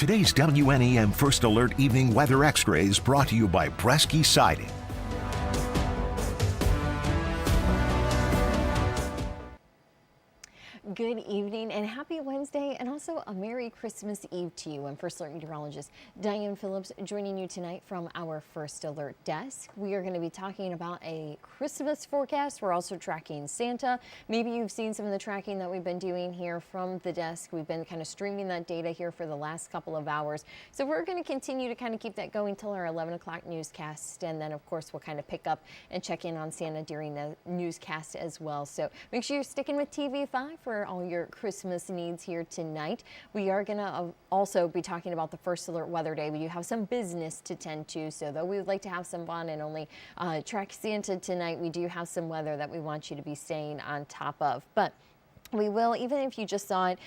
Today's WNEM First Alert Evening Weather Extra is brought to you by Bresky Siding. Good evening and happy Wednesday, and also a Merry Christmas Eve to you. I'm First Alert Meteorologist Diane Phillips joining you tonight from our First Alert desk. We are going to be talking about a Christmas forecast. We're also tracking Santa. Maybe you've seen some of the tracking that we've been doing here from the desk. We've been kind of streaming that data here for the last couple of hours. So we're going to continue to kind of keep that going till our 11 o'clock newscast. And then, of course, we'll kind of pick up and check in on Santa during the newscast as well. So make sure you're sticking with TV5 for all your Christmas needs here tonight. We are going to also be talking about the First Alert Weather Day. We do have some business to tend to, so though we would like to have some fun and only track Santa tonight, we do have some weather that we want you to be staying on top of. But we will, even if you just saw it,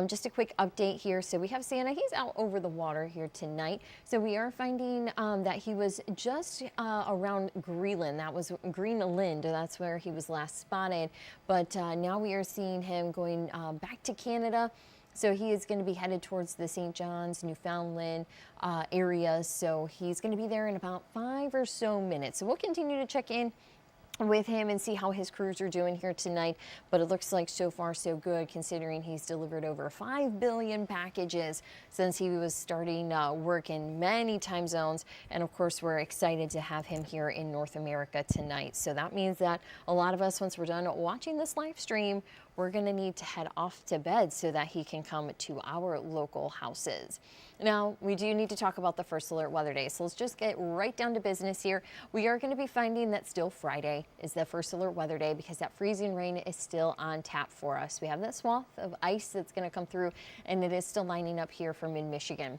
just a quick update here. So we have Santa. He's out over the water here tonight. So we are finding that he was just around Greenland. That was Greenland. That's where he was last spotted. But now we are seeing him going back to Canada. So he is going to be headed towards the St. John's, Newfoundland area. So he's going to be there in about 5 or so minutes. So we'll continue to check in with him and see how his crews are doing here tonight. But it looks like so far so good, considering he's delivered over 5 billion packages since he was starting work in many time zones. And of course, we're excited to have him here in North America tonight. So that means that a lot of us, once we're done watching this live stream, we're going to need to head off to bed so that he can come to our local houses. Now, we do need to talk about the First Alert Weather Day, so let's just get right down to business here. We are going to be finding that still Friday is the First Alert Weather Day because that freezing rain is still on tap for us. We have that swath of ice that's going to come through, and it is still lining up here for mid-Michigan.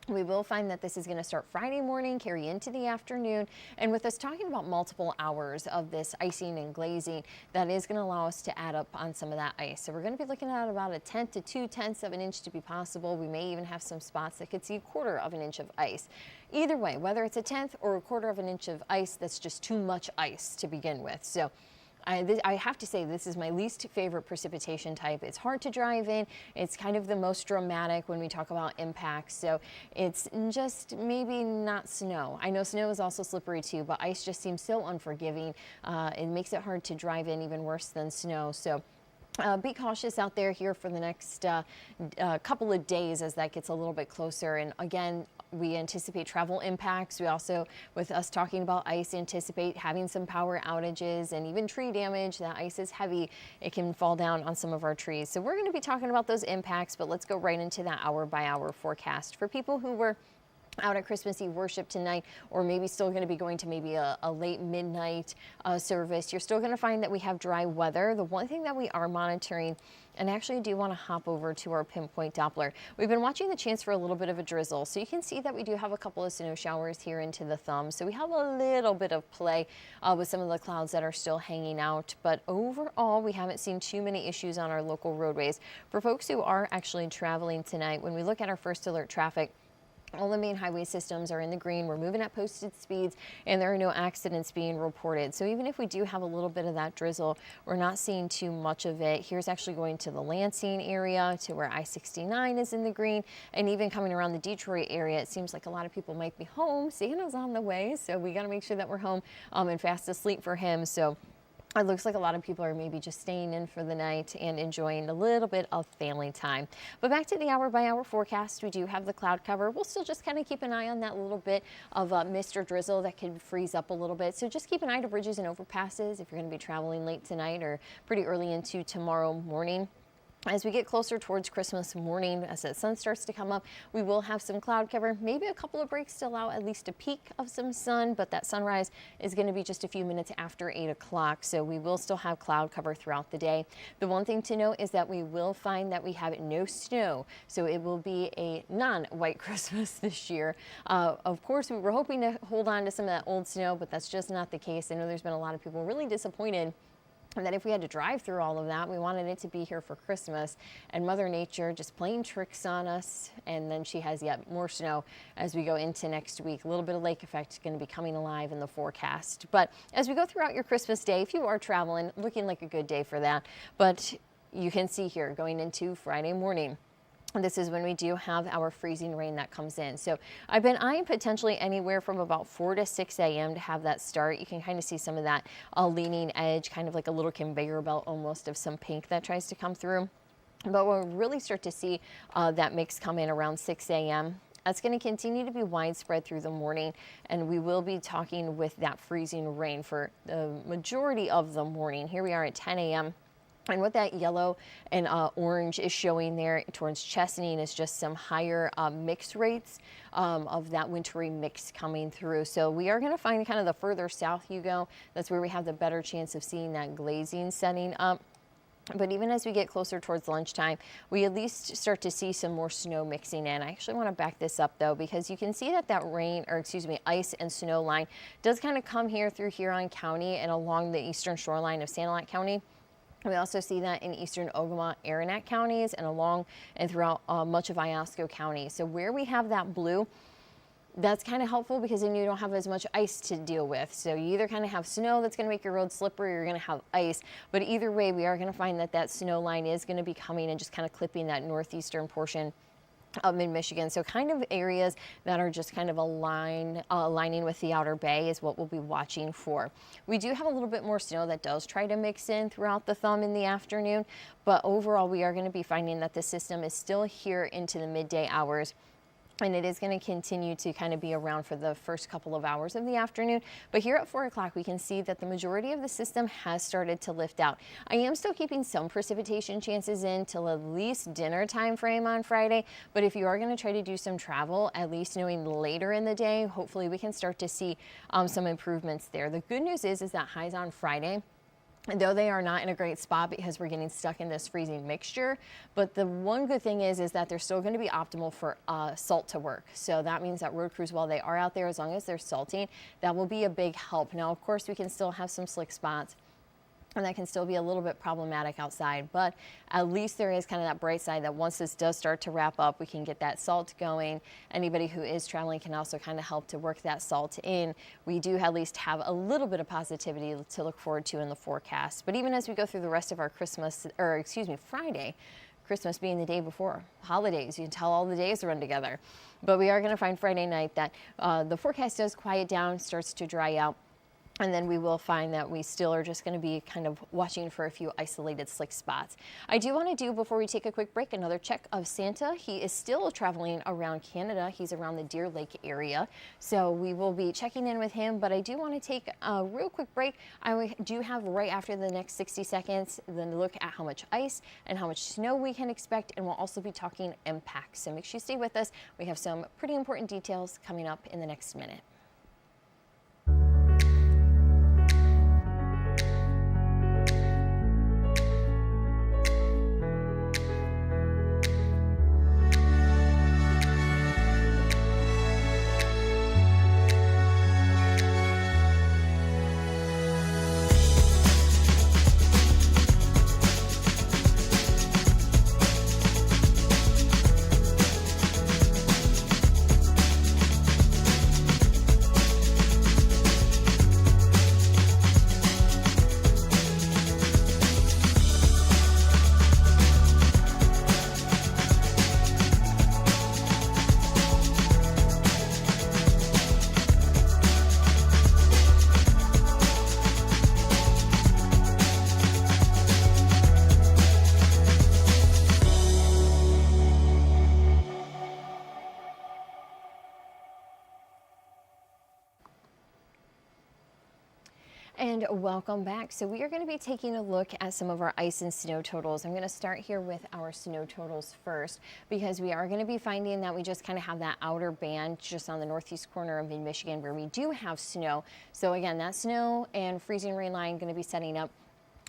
We will find that this is going to start Friday morning, carry into the afternoon, and with us talking about multiple hours of this icing and glazing, that is going to allow us to add up on some of that ice. So we're going to be looking at about 1/10 to 2/10 of an inch to be possible. We may even have some spots that could see 1/4 of an inch of ice. Either way, whether it's 1/10 or 1/4 of an inch of ice, that's just too much ice to begin with. So I have to say, this is my least favorite precipitation type. It's hard to drive in. It's kind of the most dramatic when we talk about impacts. So it's just maybe not snow. I know snow is also slippery too, but ice just seems so unforgiving. It makes it hard to drive in, even worse than snow. So be cautious out there here for the next couple of days as that gets a little bit closer. And again, we anticipate travel impacts. We also, with us talking about ice, anticipate having some power outages and even tree damage. That ice is heavy. It can fall down on some of our trees. So we're going to be talking about those impacts, but let's go right into that hour-by-hour forecast. For people who were out at Christmas Eve worship tonight, or maybe still going to be going to maybe a late midnight service, you're still going to find that we have dry weather. The one thing that we are monitoring, and actually I do want to hop over to our pinpoint Doppler. We've been watching the chance for a little bit of a drizzle. So you can see that we do have a couple of snow showers here into the thumb. So we have a little bit of play with some of the clouds that are still hanging out. But overall, we haven't seen too many issues on our local roadways. For folks who are actually traveling tonight, when we look at our First Alert traffic, all the main highway systems are in the green. We're moving at posted speeds, and there are no accidents being reported. So even if we do have a little bit of that drizzle, we're not seeing too much of it. Here's actually going to the Lansing area, to where I-69 is in the green, and even coming around the Detroit area, it seems like a lot of people might be home. Santa's on the way, so we got to make sure that we're home and fast asleep for him. So it looks like a lot of people are maybe just staying in for the night and enjoying a little bit of family time. But back to the hour-by-hour forecast, we do have the cloud cover. We'll still just kind of keep an eye on that little bit of mist or drizzle that could freeze up a little bit. So just keep an eye to bridges and overpasses if you're going to be traveling late tonight or pretty early into tomorrow morning. As we get closer towards Christmas morning, as the sun starts to come up, we will have some cloud cover, maybe a couple of breaks to allow at least a peek of some sun, but that sunrise is going to be just a few minutes after 8 o'clock, so we will still have cloud cover throughout the day. The one thing to note is that we will find that we have no snow, so it will be a non-white Christmas this year. Of course, we were hoping to hold on to some of that old snow, but that's just not the case. I know there's been a lot of people really disappointed that if we had to drive through all of that, we wanted it to be here for Christmas, and Mother Nature just playing tricks on us, and then she has yet more snow as we go into next week. A little bit of lake effect going to be coming alive in the forecast. But as we go throughout your Christmas day, if you are traveling, looking like a good day for that. But you can see here going into Friday morning, This is when we do have our freezing rain that comes in. So I've been eyeing potentially anywhere from about 4 to 6 a.m. to have that start. You can kind of see some of that leaning edge, kind of like a little conveyor belt almost of some pink that tries to come through. But we'll really start to see that mix come in around 6 a.m. That's going to continue to be widespread through the morning, and we will be talking with that freezing rain for the majority of the morning. Here we are at 10 a.m. And what that yellow and orange is showing there towards Chesaning is just some higher mix rates of that wintry mix coming through. So we are going to find kind of the further south you go, that's where we have the better chance of seeing that glazing setting up. But even as we get closer towards lunchtime, we at least start to see some more snow mixing in. I actually want to back this up though, because you can see that ice and snow line does kind of come here through Huron County and along the eastern shoreline of Sanilac County. We also see that in eastern Ogama, Aranet counties and along and throughout much of Iosco County. So where we have that blue, that's kind of helpful because then you don't have as much ice to deal with. So you either kind of have snow that's going to make your road slippery, or you're going to have ice. But either way, we are going to find that that snow line is going to be coming and just kind of clipping that northeastern portion of mid-Michigan. So kind of areas that are just kind of aligning with the Outer Bay is what we'll be watching for. We do have a little bit more snow that does try to mix in throughout the thumb in the afternoon, but overall we are going to be finding that the system is still here into the midday hours. And it is going to continue to kind of be around for the first couple of hours of the afternoon. But here at 4 o'clock, we can see that the majority of the system has started to lift out. I am still keeping some precipitation chances in till at least dinner time frame on Friday. But if you are going to try to do some travel, at least knowing later in the day, hopefully we can start to see some improvements there. The good news is that highs on Friday, and though they are not in a great spot because we're getting stuck in this freezing mixture, but the one good thing is that they're still going to be optimal for salt to work. So that means that road crews, while they are out there, as long as they're salting, that will be a big help. Now, of course, we can still have some slick spots, and that can still be a little bit problematic outside, but at least there is kind of that bright side that once this does start to wrap up, we can get that salt going. Anybody who is traveling can also kind of help to work that salt in. We do at least have a little bit of positivity to look forward to in the forecast. But even as we go through the rest of our Friday, Christmas being the day before holidays, you can tell all the days run together. But we are going to find Friday night that the forecast does quiet down, starts to dry out. And then we will find that we still are just going to be kind of watching for a few isolated slick spots. I do want to do, before we take a quick break, another check of Santa. He is still traveling around Canada. He's around the Deer Lake area. So we will be checking in with him, but I do want to take a real quick break. I do have right after the next 60 seconds, then look at how much ice and how much snow we can expect. And we'll also be talking impacts. So make sure you stay with us. We have some pretty important details coming up in the next minute. And welcome back. So we are going to be taking a look at some of our ice and snow totals. I'm going to start here with our snow totals first, because we are going to be finding that we just kind of have that outer band just on the northeast corner of mid-Michigan where we do have snow. So again, that snow and freezing rain line going to be setting up.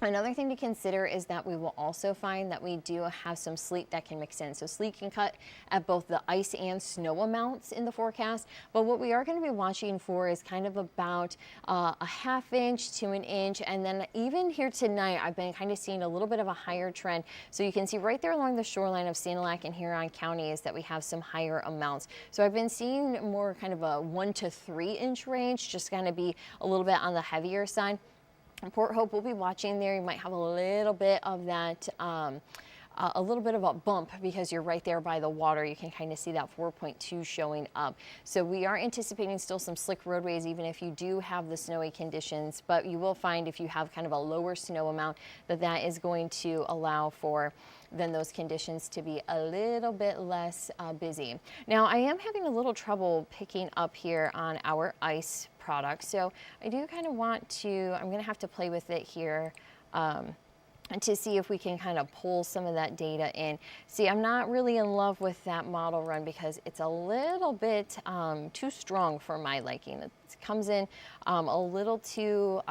Another thing to consider is that we will also find that we do have some sleet that can mix in. So sleet can cut at both the ice and snow amounts in the forecast. But what we are going to be watching for is kind of about a ½ inch to an inch. And then even here tonight, I've been kind of seeing a little bit of a higher trend. So you can see right there along the shoreline of Sanilac and Huron counties that we have some higher amounts. So I've been seeing more kind of a 1 to 3 inch range, just going to be a little bit on the heavier side. Port Hope will be watching there. You might have a little bit of that a little bit of a bump because you're right there by the water. You can kind of see that 4.2 showing up. So we are anticipating still some slick roadways, even if you do have the snowy conditions, but you will find if you have kind of a lower snow amount that is going to allow for then those conditions to be a little bit less busy. Now I am having a little trouble picking up here on our ice product. So I do kind of want to, I'm gonna have to play with it here to see if we can kind of pull some of that data in. See, I'm not really in love with that model run because it's a little bit too strong for my liking. It comes in a little too,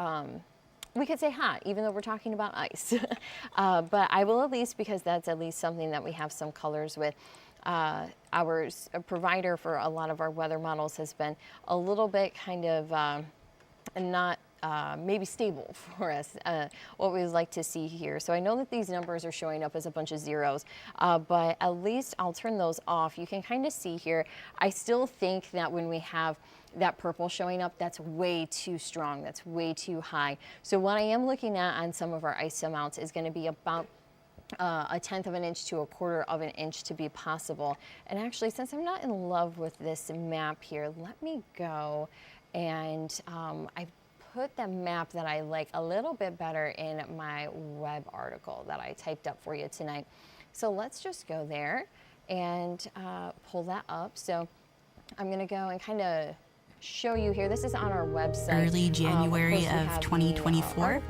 we could say hot, even though we're talking about ice. But I will at least, because that's at least something that we have some colors with. Our provider for a lot of our weather models has been a little bit kind of not maybe stable for us, what we would like to see here. So I know that these numbers are showing up as a bunch of zeros, but at least I'll turn those off. You can kind of see here, I still think that when we have that purple showing up, that's way too strong, that's way too high. So what I am looking at on some of our ice amounts is going to be about a 1/10 of an inch to a 1/4 of an inch to be possible. And actually, since I'm not in love with this map here, let me go and I put the map that I like a little bit better in my web article that I typed up for you tonight. So let's just go there and pull that up. So I'm going to go and kind of show you here. This is on our website. Early January of 2024,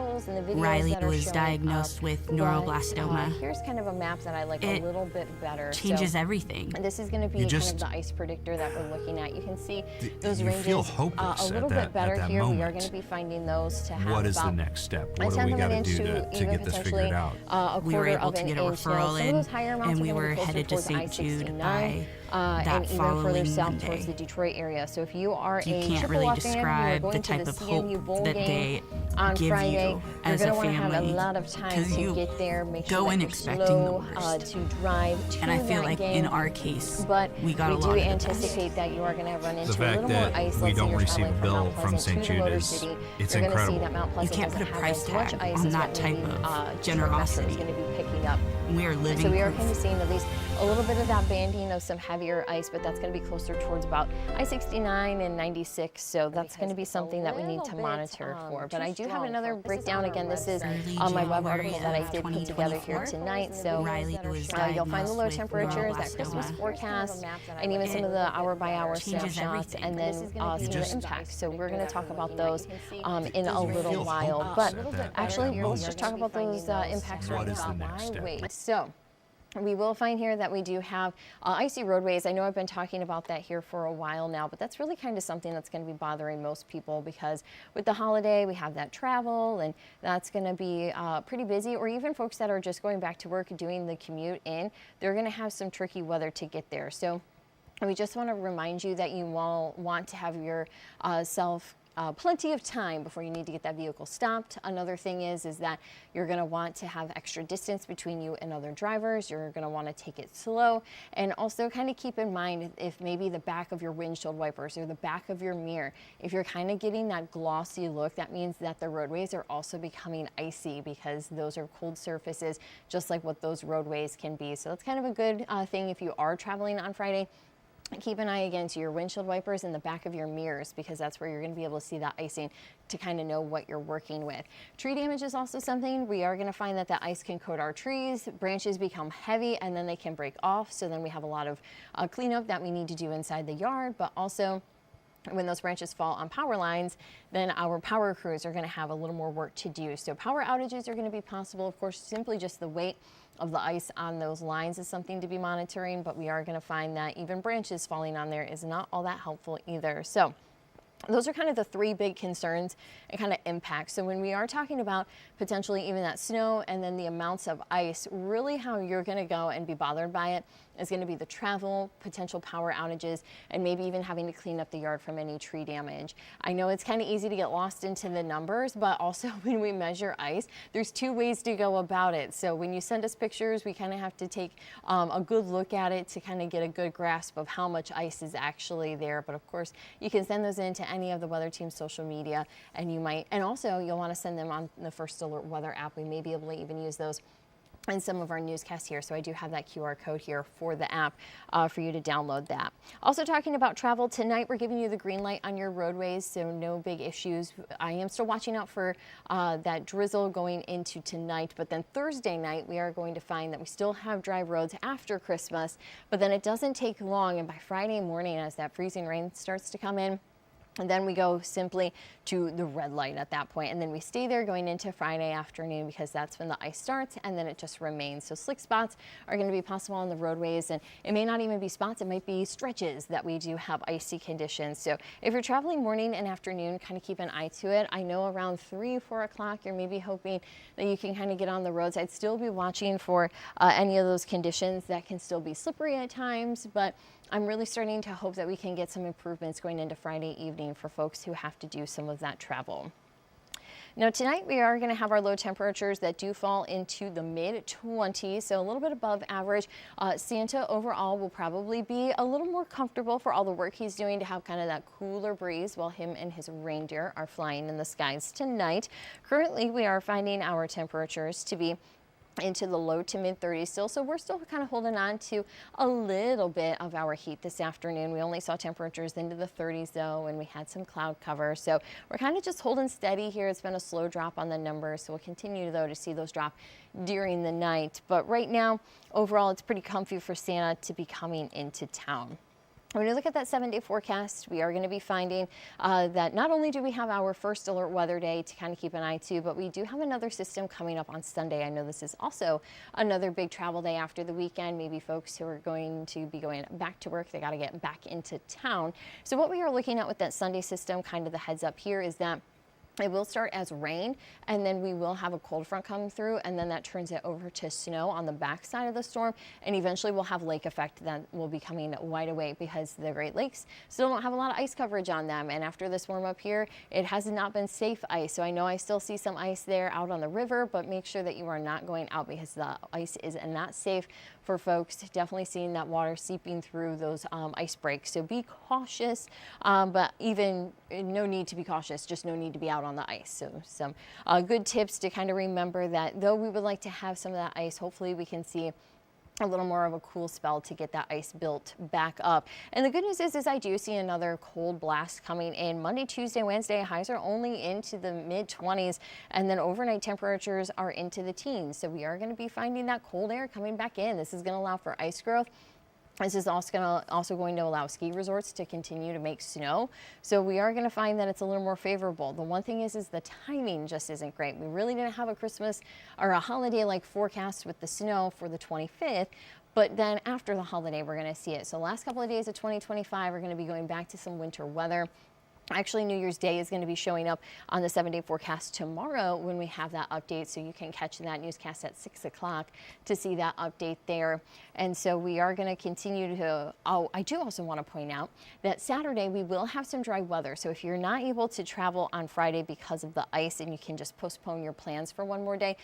Riley was diagnosed with neuroblastoma. Here's kind of a map that I like a little bit better. Changes everything. And this is going to be kind of the ice predictor that we're looking at. You can see those ranges feel hopeless a little bit better here. We are going to be finding those to have What is the about next step? a What do we 1/10 of got an to inch do to to even get this potentially figured out? a We were 1/4 able of to an get a inch. Now, referral some of in, those higher amounts and are we gonna be were closer headed to towards St. Jude I-69, by and that even further following south Monday. towards the Detroit area. So if you are You a can't Chippewa really fan, you are describe going the to type the of CMU hope bowl that game they on give Friday, you you're as going a to want to have a family, lot of time 'cause to you get there, make go sure in that you're expecting the slow worst. to drive to And I feel that like game. in our case, But we got a do lot of the anticipate that you are going to run into a fact little more that ice. we Let's say don't you're receive traveling a bill Mount from Pleasant St. to the Jude Motor is- City. it's You're going to see incredible. that Mount Pleasant can't put a doesn't have price as much tag ice on as that what type maybe, of Detroit Metro generosity. is going to be picking up. We are living So we are proof. kind of seeing at least a little bit of that banding of some heavier ice, but that's going to be closer towards about I-69 and 96. So that's going to be something that we need to monitor for. But I do have another breakdown. Again, this is Early on my web January article that I of did put together here 2024, tonight. So Riley was you'll find the low diagnosed with temperatures, that Christmas neuroblastoma. forecast, and even some of the hour-by-hour Changes snapshots, everything. and then some of the impacts. So we're going to talk about those in a little feel while. hopeless But at that actually, moment. let's just talk about those impacts What right is the about next my step? way. So we will find here that we do have icy roadways. I know I've been talking about that here for a while now, but that's really kind of something that's going to be bothering most people because with the holiday, we have that travel and that's going to be pretty busy, or even folks that are just going back to work doing the commute in, they're going to have some tricky weather to get there. So we just want to remind you that you will want to have your plenty of time before you need to get that vehicle stopped. Another thing is that you're going to want to have extra distance between you and other drivers. You're going to want to take it slow, and also kind of keep in mind if maybe the back of your windshield wipers or the back of your mirror, if you're kind of getting that glossy look, that means that the roadways are also becoming icy because those are cold surfaces, just like what those roadways can be. So that's kind of a good thing if you are traveling on Friday. Keep an eye again to your windshield wipers and the back of your mirrors because that's where you're going to be able to see that icing to kind of know what you're working with. Tree damage is also something. We are going to find that the ice can coat our trees, branches become heavy, and then they can break off. So then we have a lot of cleanup that we need to do inside the yard, but also when those branches fall on power lines, then our power crews are going to have a little more work to do. So power outages are going to be possible. Of course, simply just the weight of the ice on those lines is something to be monitoring, but we are going to find that even branches falling on there is not all that helpful either. So those are kind of the three big concerns and kind of impacts. So when we are talking about potentially even that snow and then the amounts of ice, really how you're going to go and be bothered by it is going to be the travel, potential power outages, and maybe even having to clean up the yard from any tree damage. I know it's kind of easy to get lost into the numbers, but also when we measure ice, there's two ways to go about it. So when you send us pictures, we kind of have to take a good look at it to kind of get a good grasp of how much ice is actually there. But of course, you can send those into any of the weather team's social media, and also you'll want to send them on the First Alert Weather app. We may be able to even use those and some of our newscasts here. So I do have that QR code here for the app for you to download that. Also talking about travel tonight, we're giving you the green light on your roadways, so no big issues. I am still watching out for that drizzle going into tonight, but then Thursday night we are going to find that we still have dry roads after Christmas, but then it doesn't take long, and by Friday morning as that freezing rain starts to come in, and then we go simply to the red light at that point. And then we stay there going into Friday afternoon because that's when the ice starts, and then it just remains. So slick spots are going to be possible on the roadways, and it may not even be spots, it might be stretches that we do have icy conditions. So if you're traveling morning and afternoon, kind of keep an eye to it. I know around 3 or 4 o'clock, you're maybe hoping that you can kind of get on the roads. I'd still be watching for any of those conditions that can still be slippery at times, but I'm really starting to hope that we can get some improvements going into Friday evening for folks who have to do some of that travel. Now tonight we are going to have our low temperatures that do fall into the mid-20s, so a little bit above average. Santa overall will probably be a little more comfortable for all the work he's doing to have kind of that cooler breeze while him and his reindeer are flying in the skies tonight. Currently we are finding our temperatures to be into the low to mid 30s still, so we're still kind of holding on to a little bit of our heat this afternoon. We only saw temperatures into the 30s though, and we had some cloud cover, so we're kind of just holding steady here. It's been a slow drop on the numbers, so we'll continue though to see those drop during the night, but right now overall it's pretty comfy for Santa to be coming into town. When you look at that 7-day forecast, we are going to be finding that not only do we have our first alert weather day to kind of keep an eye to, but we do have another system coming up on Sunday. I know this is also another big travel day after the weekend. Maybe folks who are going to be going back to work, they got to get back into town. So what we are looking at with that Sunday system, kind of the heads up here, is that it will start as rain, and then we will have a cold front come through, and then that turns it over to snow on the backside of the storm, and eventually we'll have lake effect that will be coming wide awake because the Great Lakes still don't have a lot of ice coverage on them. And after this warm up here, it has not been safe ice. So I know I still see some ice there out on the river, but make sure that you are not going out because the ice is not safe for folks. Definitely seeing that water seeping through those ice breaks. So be cautious, but even no need to be cautious, just no need to be out on the ice. So some good tips to kind of remember that though we would like to have some of that ice, hopefully we can see a little more of a cool spell to get that ice built back up. And the good news is I do see another cold blast coming in Monday, Tuesday, Wednesday. Highs are only into the mid-20s, and then overnight temperatures are into the teens. So we are going to be finding that cold air coming back in. This is going to allow for ice growth. This is also going to allow ski resorts to continue to make snow. So we are going to find that it's a little more favorable. The one thing is the timing just isn't great. We really didn't have a Christmas or a holiday like forecast with the snow for the 25th. But then after the holiday, we're going to see it. So last couple of days of 2025 are going to be going back to some winter weather. Actually, New Year's Day is going to be showing up on the 7-day forecast tomorrow when we have that update. So you can catch that newscast at 6 o'clock to see that update there. And so we are going to continue to, I do also want to point out that Saturday we will have some dry weather. So if you're not able to travel on Friday because of the ice and you can just postpone your plans for one more day,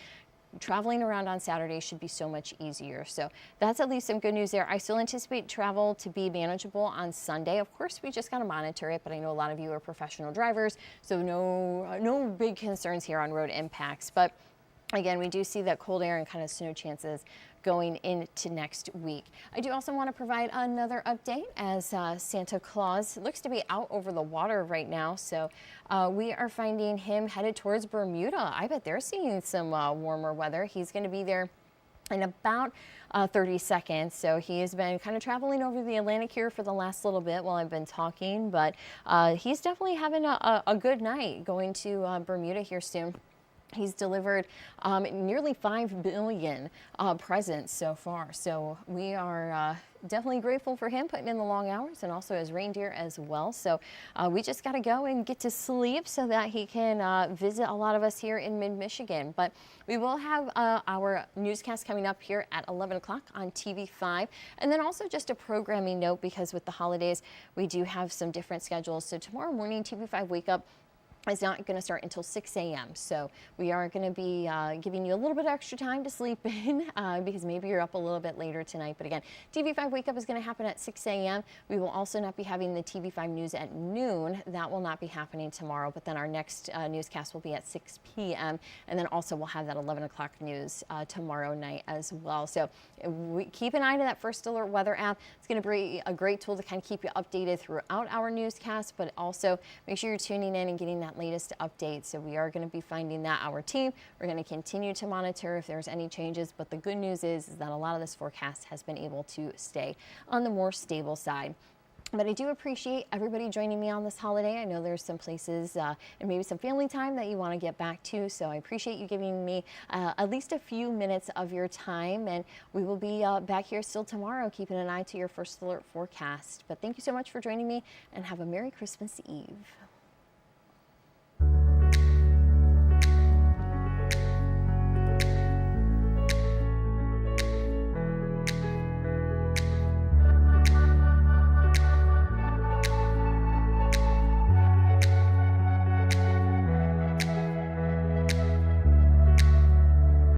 traveling around on Saturday should be so much easier. So that's at least some good news there. I still anticipate travel to be manageable on Sunday. Of course, we just got to monitor it, but I know a lot of you are professional drivers, so no big concerns here on road impacts. But again, we do see that cold air and kind of snow chances going into next week. I do also want to provide another update as Santa Claus looks to be out over the water right now. So we are finding him headed towards Bermuda. I bet they're seeing some warmer weather. He's going to be there in about 30 seconds. So he has been kind of traveling over the Atlantic here for the last little bit while I've been talking, but he's definitely having a good night going to Bermuda here soon. He's delivered nearly 5 billion presents so far. So we are definitely grateful for him putting in the long hours and also his reindeer as well. So we just got to go and get to sleep so that he can visit a lot of us here in mid-Michigan. But we will have our newscast coming up here at 11 o'clock on TV5. And then also just a programming note, because with the holidays, we do have some different schedules. So tomorrow morning, TV5 Wake Up is not going to start until 6 a.m. So we are going to be giving you a little bit extra time to sleep in because maybe you're up a little bit later tonight. But again, TV5 Wake Up is going to happen at 6 a.m. We will also not be having the TV5 News at noon. That will not be happening tomorrow. But then our next newscast will be at 6 p.m. And then also we'll have that 11 o'clock news tomorrow night as well. So keep an eye to that First Alert weather app. It's going to be a great tool to kind of keep you updated throughout our newscast, but also make sure you're tuning in and getting that latest update. So we are going to be finding that our team. We're going to continue to monitor if there's any changes, but the good news is that a lot of this forecast has been able to stay on the more stable side. But I do appreciate everybody joining me on this holiday. I know there's some places and maybe some family time that you want to get back to. So I appreciate you giving me at least a few minutes of your time. And we will be back here still tomorrow, keeping an eye to your First Alert forecast. But thank you so much for joining me and have a Merry Christmas Eve.